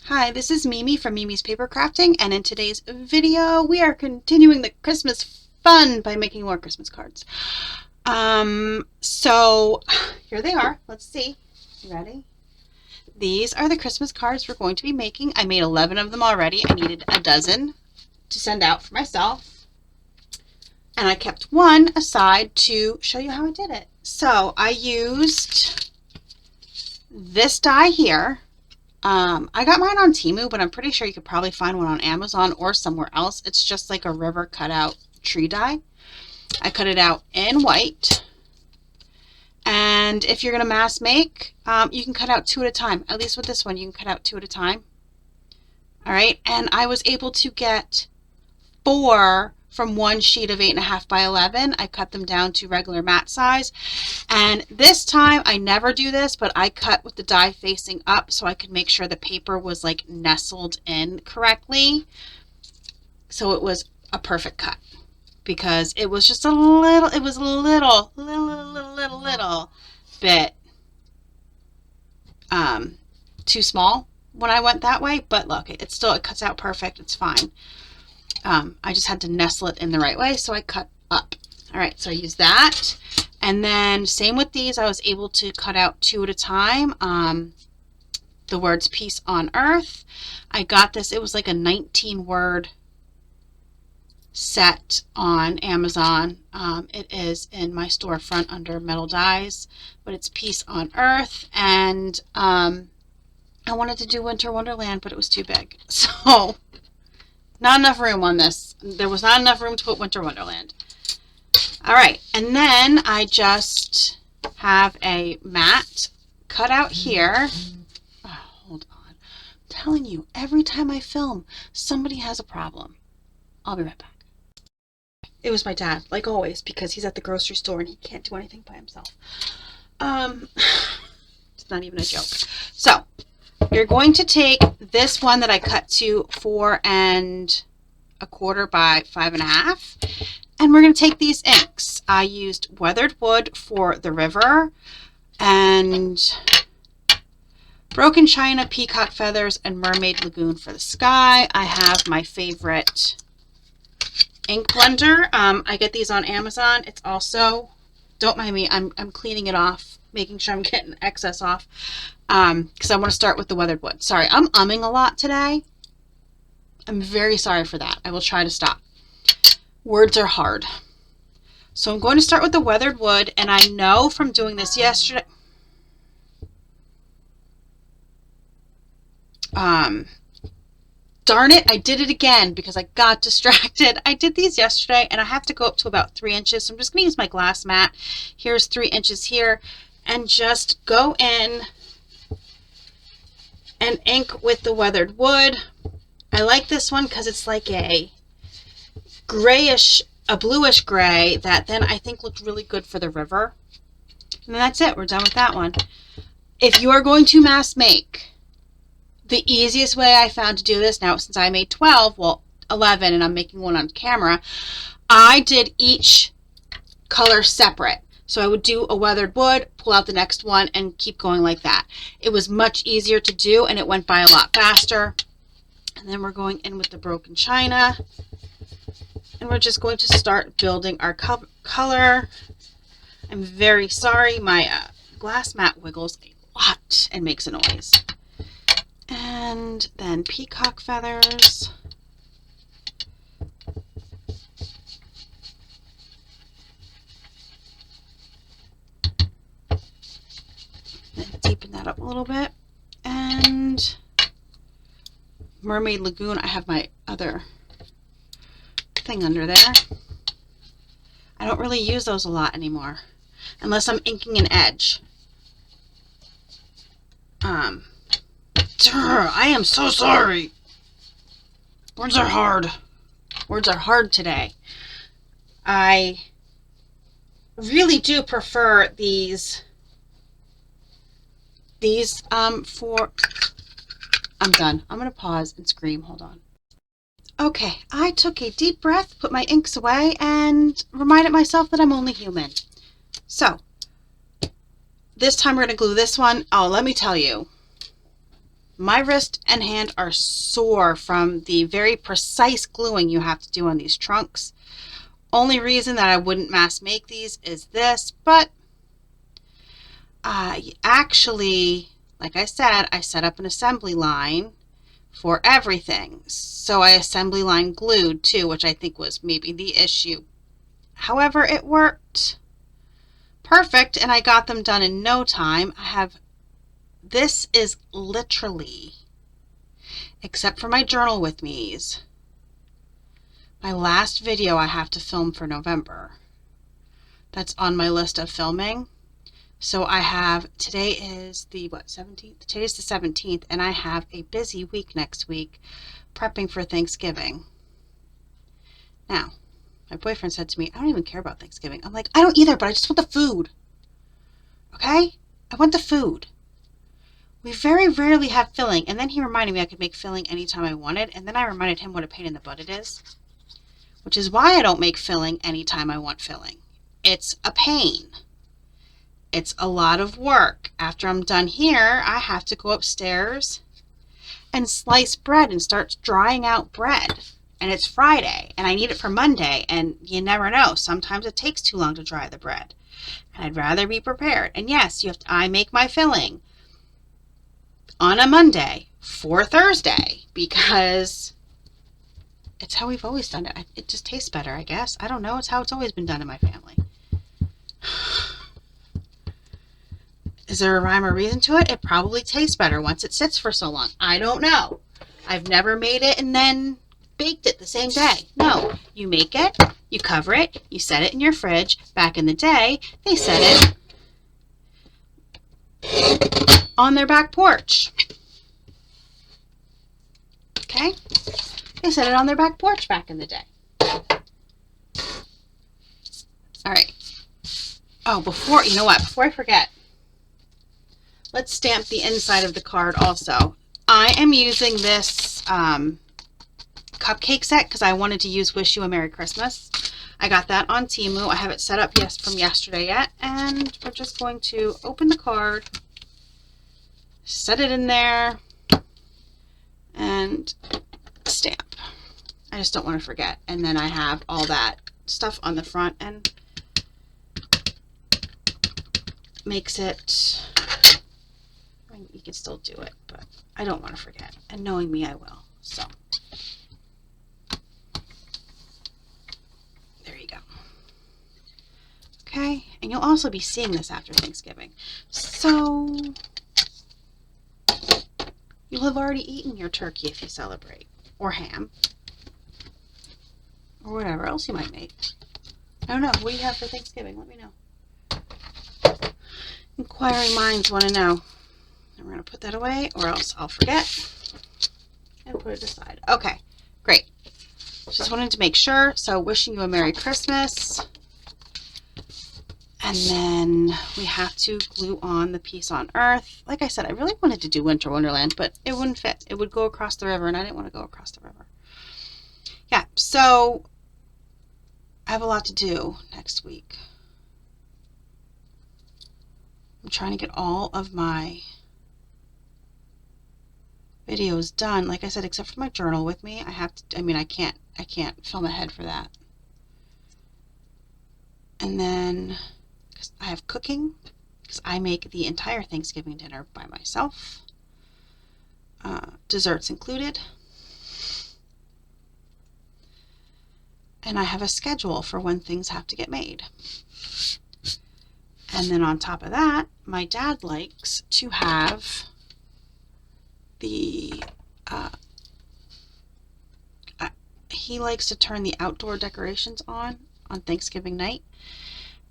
Hi, this is Mimi from Mimi's Paper Crafting, and in today's video, we are continuing the Christmas fun by making more Christmas cards. So here they are. Let's see. You ready? These are the Christmas cards we're going to be making. I made 11 of them already. I needed a dozen to send out for myself. And I kept one aside to show you how I did it. So I used this die here. I got mine on Temu, but I'm pretty sure you could probably find one on Amazon or somewhere else. It's just like a river cutout tree die. I cut it out in white. And if you're going to mass make, you can cut out 2 at a time. At least with this one, you can cut out 2 at a time. All right. And I was able to get 4 from one sheet of 8.5 by 11. I cut them down to regular mat size. And this time, I never do this, but I cut with the die facing up so I could make sure the paper was like nestled in correctly. So it was a perfect cut because it was just a little bit too small when I went that way. But look, it cuts out perfect. It's fine. I just had to nestle it in the right way, so I cut up. All right, so I used that. And then same with these, I was able to cut out 2 at a time. The words Peace on Earth. I got this, it was like a 19-word set on Amazon. It is in my storefront under Metal Dies, but it's Peace on Earth. And I wanted to do Winter Wonderland, but it was too big. So not enough room on this. There was not enough room to put Winter Wonderland. All right, and then I just have a mat cut out here. Oh, hold on. I'm telling you, every time I film, somebody has a problem. I'll be right back. It was my dad, like always, because he's at the grocery store and he can't do anything by himself. It's not even a joke. So you're going to take this one that I cut to 4 1/4 by 5.5, and we're going to take these inks. I used weathered wood for the river and broken china, peacock feathers, and mermaid lagoon for the sky. I have my favorite ink blender. I get these on Amazon. It's also, don't mind me, I'm cleaning it off, making sure I'm getting excess off. Because I want to start with the weathered wood. Sorry, I'm umming a lot today. I'm very sorry for that. I will try to stop. Words are hard. So I'm going to start with the weathered wood, and I know from doing this yesterday. Darn it, I did it again because I got distracted. I did these yesterday, and I have to go up to about 3 inches. So I'm just going to use my glass mat. Here's 3 inches here, and just go in and ink with the weathered wood. I like this one because it's like a grayish, a bluish gray that then I think looked really good for the river. And that's it. We're done with that one. If you are going to mass make, the easiest way I found to do this, now since I made 12, well 11, and I'm making one on camera, I did each color separate. So I would do a weathered wood, pull out the next one, and keep going like that. It was much easier to do, and it went by a lot faster. And then we're going in with the broken china. And we're just going to start building our color. I'm very sorry. My glass mat wiggles a lot and makes a noise. And then peacock feathers. Deepen that up a little bit. And mermaid lagoon, I have my other thing under there. I don't really use those a lot anymore unless I'm inking an edge. I am so sorry. Words are hard. Words are hard today. I really do prefer these for, I'm done. I'm going to pause and scream. Hold on. Okay, I took a deep breath, put my inks away, and reminded myself that I'm only human. So, this time we're going to glue this one. Oh, let me tell you. My wrist and hand are sore from the very precise gluing you have to do on these trunks. Only reason that I wouldn't mass make these is this, but actually, like I said, I set up an assembly line for everything. So I assembly line glued too, which I think was maybe the issue. However, it worked perfect and I got them done in no time. This is literally, except for my journal with me's, my last video I have to film for November. That's on my list of filming. So I have, today is the, 17th? Today's the 17th, and I have a busy week next week prepping for Thanksgiving. Now, my boyfriend said to me, I don't even care about Thanksgiving. I'm like, I don't either, but I just want the food. Okay? I want the food. We very rarely have filling, and then he reminded me I could make filling anytime I wanted, and then I reminded him what a pain in the butt it is, which is why I don't make filling anytime I want filling. It's a pain. It's a lot of work. After I'm done here, I have to go upstairs and slice bread and start drying out bread. And it's Friday, and I need it for Monday, and you never know. Sometimes it takes too long to dry the bread. And I'd rather be prepared. And yes, I make my filling on a Monday for Thursday because it's how we've always done it. It just tastes better, I guess. I don't know. It's how it's always been done in my family. Is there a rhyme or reason to it? It probably tastes better once it sits for so long. I don't know. I've never made it and then baked it the same day. No, you make it, you cover it, you set it in your fridge. Back in the day, they set it on their back porch. Okay? They set it on their back porch back in the day. All right. Oh, before I forget, let's stamp the inside of the card also. I am using this cupcake set because I wanted to use Wish You a Merry Christmas. I got that on Temu. I have it set up from yesterday yet, and we're just going to open the card, set it in there, and stamp. I just don't want to forget. And then I have all that stuff on the front and makes it, I mean, you can still do it, but I don't want to forget. And knowing me, I will. So there you go. Okay, and you'll also be seeing this after Thanksgiving. So you'll have already eaten your turkey if you celebrate, or ham, or whatever else you might make. I don't know. What do you have for Thanksgiving? Let me know. Inquiring minds want to know. And we're going to put that away, or else I'll forget and put it aside. Okay, great. Just wanted to make sure. So wishing you a Merry Christmas. And then we have to glue on the piece on Earth. Like I said, I really wanted to do Winter Wonderland, but it wouldn't fit. It would go across the river, and I didn't want to go across the river. Yeah, so I have a lot to do next week. I'm trying to get all of my videos done. Like I said, except for my journal with me, I can't film ahead for that. And then, because I have cooking, because I make the entire Thanksgiving dinner by myself. Desserts included. And I have a schedule for when things have to get made. And then on top of that, my dad likes to have he likes to turn the outdoor decorations on Thanksgiving night.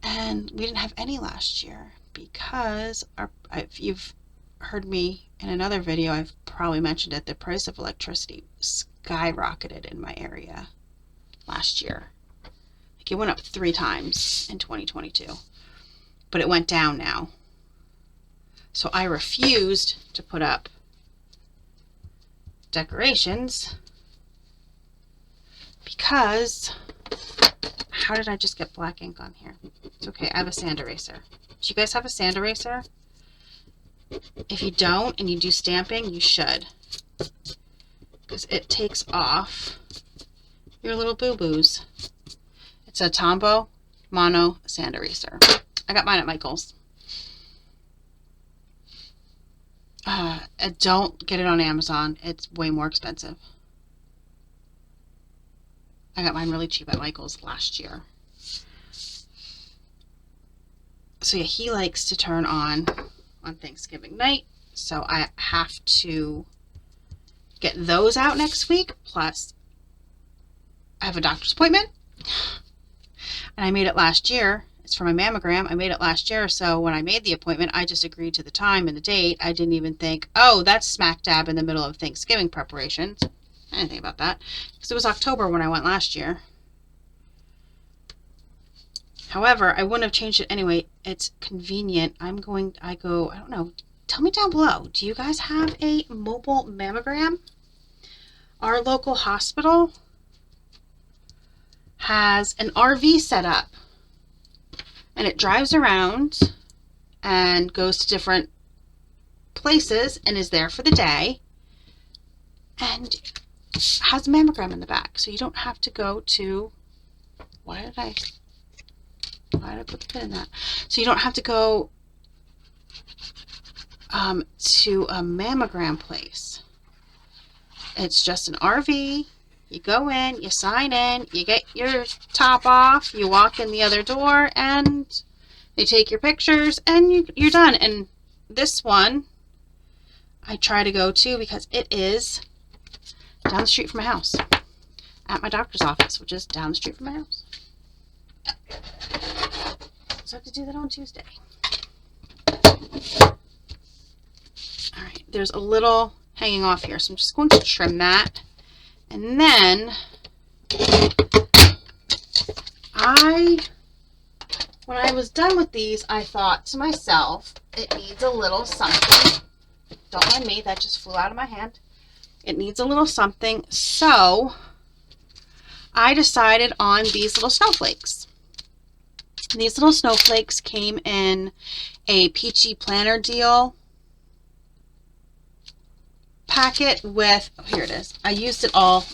And we didn't have any last year because if you've heard me in another video, I've probably mentioned it, the price of electricity skyrocketed in my area last year. Like it went up 3 times in 2022. But it went down now. So I refused to put up decorations because, how did I just get black ink on here? It's okay, I have a sand eraser. Do you guys have a sand eraser? If you don't and you do stamping, you should, because it takes off your little boo-boos. It's a Tombow Mono Sand Eraser. I got mine at Michael's. Don't get it on Amazon. It's way more expensive. I got mine really cheap at Michael's last year. So yeah, he likes to turn on Thanksgiving night. So I have to get those out next week. Plus, I have a doctor's appointment. And I made it last year. It's for my mammogram. I made it last year. So when I made the appointment, I just agreed to the time and the date. I didn't even think, oh, that's smack dab in the middle of Thanksgiving preparations. I didn't think about that. Because it was October when I went last year. However, I wouldn't have changed it anyway. It's convenient. I don't know. Tell me down below. Do you guys have a mobile mammogram? Our local hospital has an RV set up. And it drives around and goes to different places and is there for the day. And has a mammogram in the back. So you don't have to go to... Why did I put the pin in that? So you don't have to go to a mammogram place. It's just an RV. You go in, you sign in, you get your top off, you walk in the other door, and they take your pictures, and you're done. And this one, I try to go to because it is down the street from my house. At my doctor's office, which is down the street from my house. So I have to do that on Tuesday. Alright, there's a little hanging off here, so I'm just going to trim that. And then, when I was done with these, I thought to myself, it needs a little something. Don't mind me, that just flew out of my hand. It needs a little something, so I decided on these little snowflakes. These little snowflakes came in a Peachy Planner Deal packet with, oh, here it is. I used it all.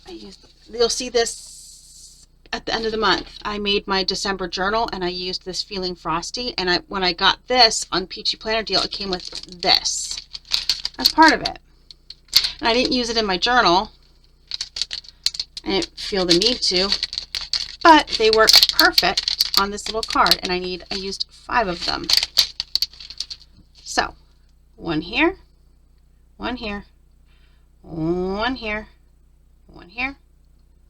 You'll see this at the end of the month. I made my December journal and I used this Feeling Frosty, and when I got this on Peachy Planner Deal, it came with this as part of it. And I didn't use it in my journal. I didn't feel the need to, but they work perfect on this little card, and I used 5 of them. So, one here, one here, one here, one here,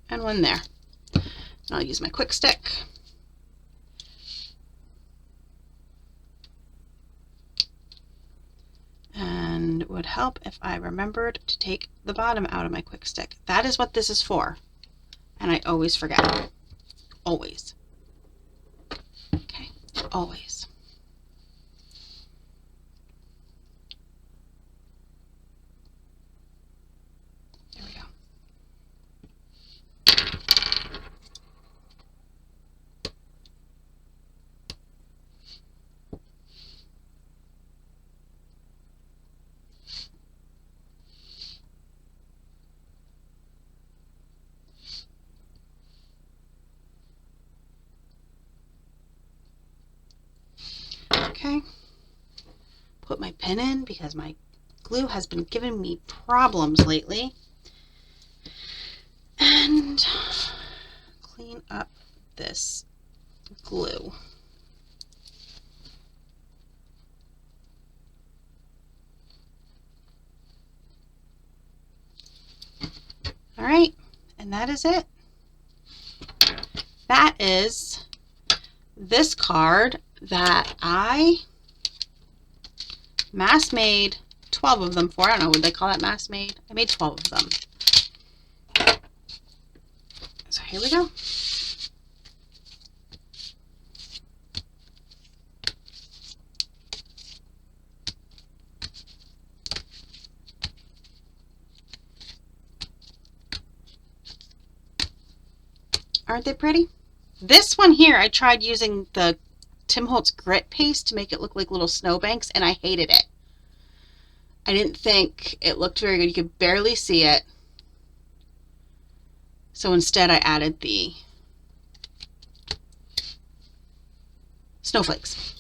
and one there. And I'll use my quick stick. And it would help if I remembered to take the bottom out of my quick stick. That is what this is for. And I always forget. Always. Okay, always. There we go. Okay, put my pin in because my glue has been giving me problems lately. And clean up this glue. All right, and that is it. That is this card that I mass made 12 of them for. I don't know, would they call that mass made? I made 12 of them. So here we go. Aren't they pretty? This one here, I tried using the Tim Holtz grit paste to make it look like little snowbanks, and I hated it. I didn't think it looked very good. You could barely see it. So instead I added the snowflakes.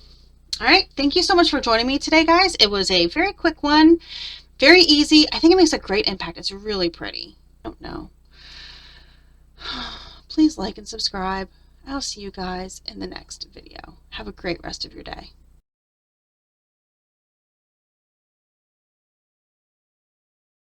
All right, thank you so much for joining me today, guys. It was a very quick one, very easy. I think it makes a great impact. It's really pretty. I don't know. Please like and subscribe. I'll see you guys in the next video. Have a great rest of your day.